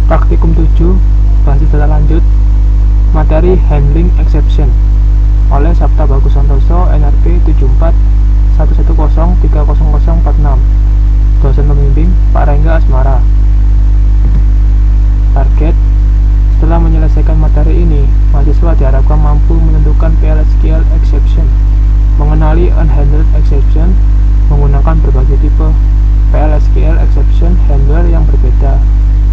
Praktikum 7, basis data lanjut, materi Handling Exception oleh Sabta Bagus Santoso, NRP 7411030046, dosen pembimbing Pak Rengga Asmara. Target: setelah menyelesaikan materi ini, mahasiswa diharapkan mampu menentukan PL/SQL exception, mengenali unhandled exception, menggunakan berbagai tipe PL/SQL exception handler yang berbeda,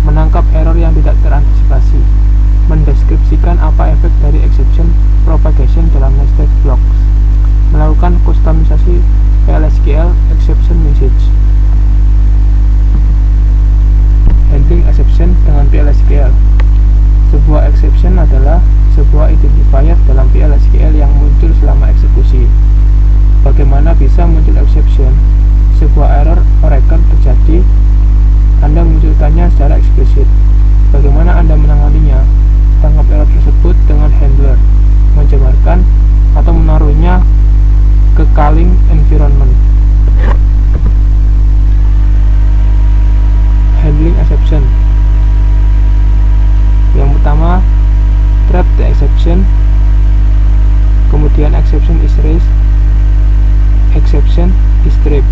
menangkap error yang tidak terantisipasi, mendeskripsikan apa efek dari exception propagation dalam nested blocks, melakukan kustomisasi PL/SQL exception message. Handling exception dengan PL/SQL. Sebuah exception adalah sebuah identifier dalam PL/SQL yang muncul selama eksekusi. Bagaimana bisa muncul exception? Sebuah error Oracle terjadi, Anda memunculkannya secara eksplisit. Bagaimana Anda menanganinya? Tangkap error tersebut dengan handler, menjabarkan atau menaruhnya ke calling environment. Handling exception. Yang pertama, trap the exception, kemudian exception is raised, exception is stripped.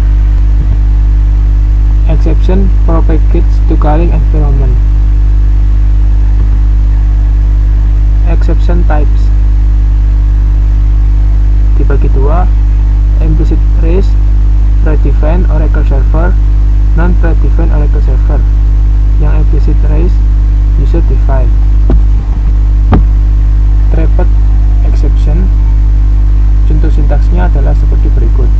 Exception propagates to calling environment. Exception types dibagi dua: implicit raised, predefined Oracle server, non-predefined Oracle server. Yang implicit raised, user defined. Trapped exception, contoh sintaksnya adalah seperti berikut.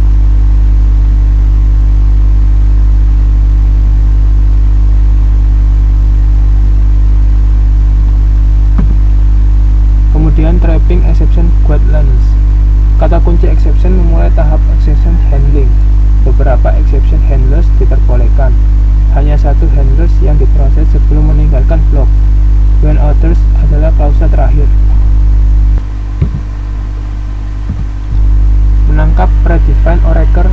Kemudian trapping exception guidelines. Kata kunci exception memulai tahap exception handling. Beberapa exception handlers diperbolehkan. Hanya satu handlers yang diproses sebelum meninggalkan blok. When others adalah klausa terakhir. Menangkap predefined Oracle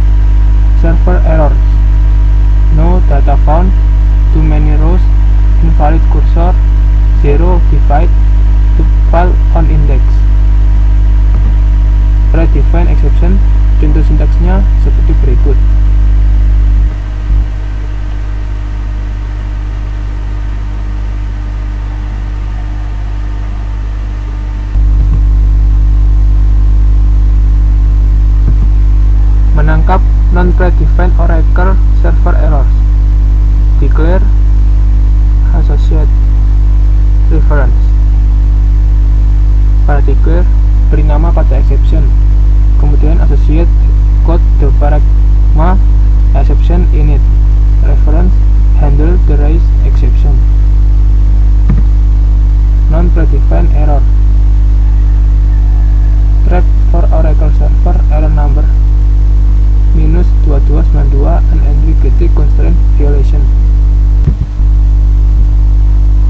server errors. No data found, too many rows, invalid cursor, zero divide to file on index. Predefined exception, contoh sintaksnya seperti berikut. Menangkap non-predefined Oracle server errors. Declare associate reference. Pada declare, beri nama pada exception, kemudian associate code the paradigma exception in it. Reference handle the raised exception. Non-predefined error. Track for Oracle server error number -2292 unambiguity constraint violation.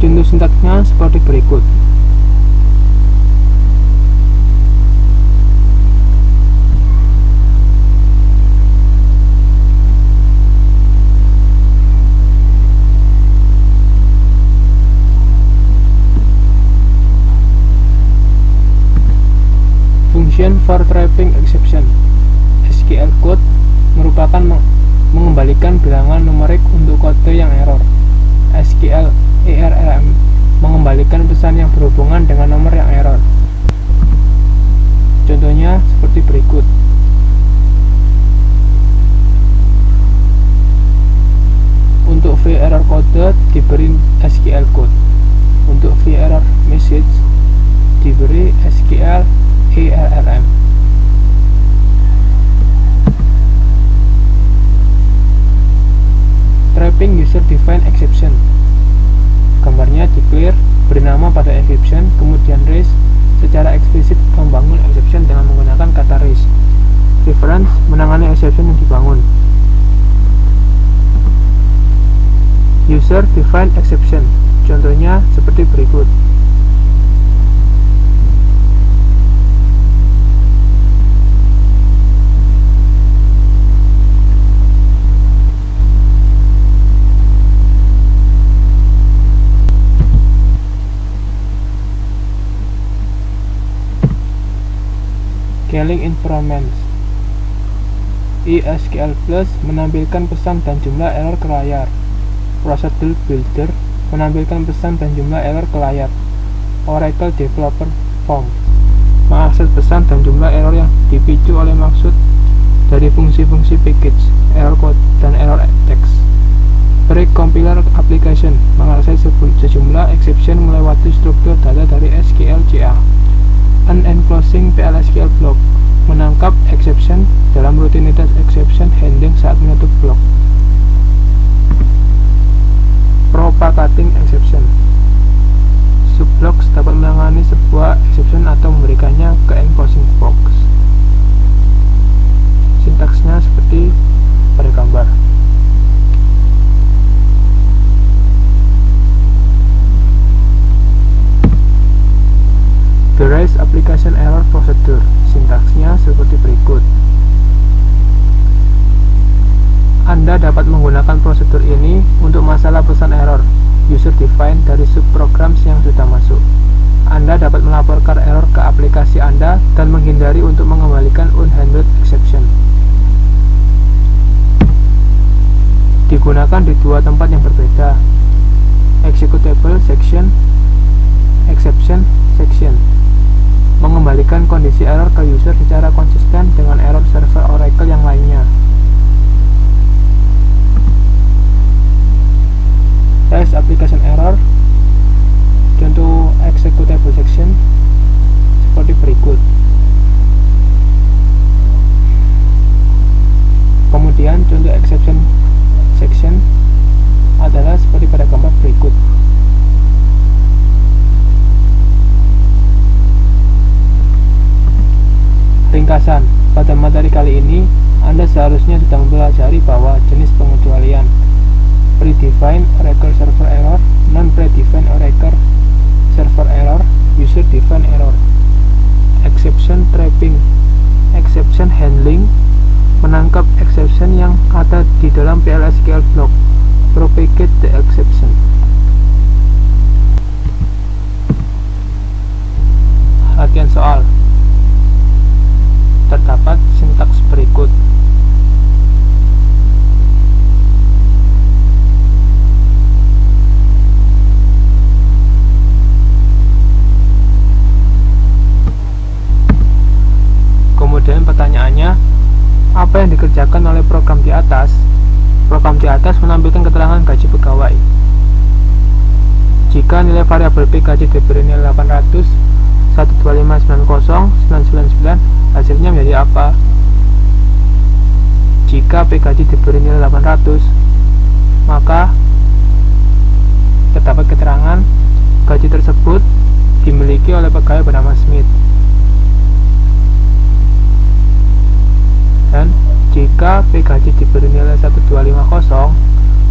Contoh sintaksnya seperti berikut. Function for trapping exception. SQL code merupakan mengembalikan bilangan numerik untuk kode yang error. SQL ARLM mengembalikan pesan yang berhubungan dengan nomor yang error. Contohnya seperti berikut. Untuk v error code diberi SQL code. Untuk v error message diberi SQL ARLM. Trapping user defined exception. Gambarnya declare, beri nama pada exception, kemudian raise secara eksplisit membangun exception dengan menggunakan kata raise. Reference menangani exception yang dibangun. User defined exception. Contohnya seperti berikut. Emailing Information. ISQL Plus menampilkan pesan dan jumlah error ke layar. Procedure Builder menampilkan pesan dan jumlah error ke layar. Oracle Developer Form mengakses pesan dan jumlah error yang dipicu oleh maksud dari fungsi-fungsi package, error code, dan error text. Pre-compiler application mengakses sejumlah exception melewati struktur data dari SQL.ca. Unenclosing PL/SQL block menangkap exception dalam rutinitas exception handling saat menutup blok. Propagating exception. Subblocks dapat menangani sebuah exception atau memberikannya ke enclosing box. Sintaksnya seperti pada gambar. Various application error procedure. Sintaksnya seperti berikut. Anda dapat menggunakan prosedur ini untuk masalah pesan error user defined dari subprograms yang sudah masuk. Anda dapat melaporkan error ke aplikasi Anda dan menghindari untuk mengembalikan unhandled exception. Digunakan di dua tempat yang berbeda. Executable section, exception section. Mengembalikan kondisi error ke user secara konsisten dengan error server Oracle yang lainnya. Test application error. Contoh executable section seperti berikut. Kemudian contoh exception section adalah seperti pada gambar berikut. Ringkasan, pada materi kali ini Anda seharusnya sudah mempelajari bahwa jenis pengecualian predefined Oracle server error, non-predefined Oracle server error, user-defined error, exception trapping, exception handling, menangkap exception yang ada di dalam PL/SQL block, propagate the exception. Latihan soal. Terdapat sintaks berikut. Kemudian pertanyaannya, apa yang dikerjakan oleh program di atas? Program di atas menampilkan keterangan gaji pegawai. Jika nilai variabel P gaji diberi nilai 800, 12590, 999, hasilnya menjadi apa? Jika P gaji diberi nilai 800, maka terdapat keterangan gaji tersebut dimiliki oleh pegawai bernama Smith. Dan jika P gaji diberi nilai 1250,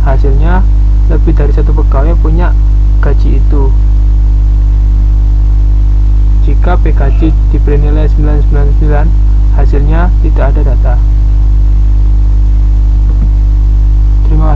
hasilnya lebih dari satu pegawai punya gaji itu. Jika P gaji diberi nilai 999, hasilnya tidak ada data. Terima kasih.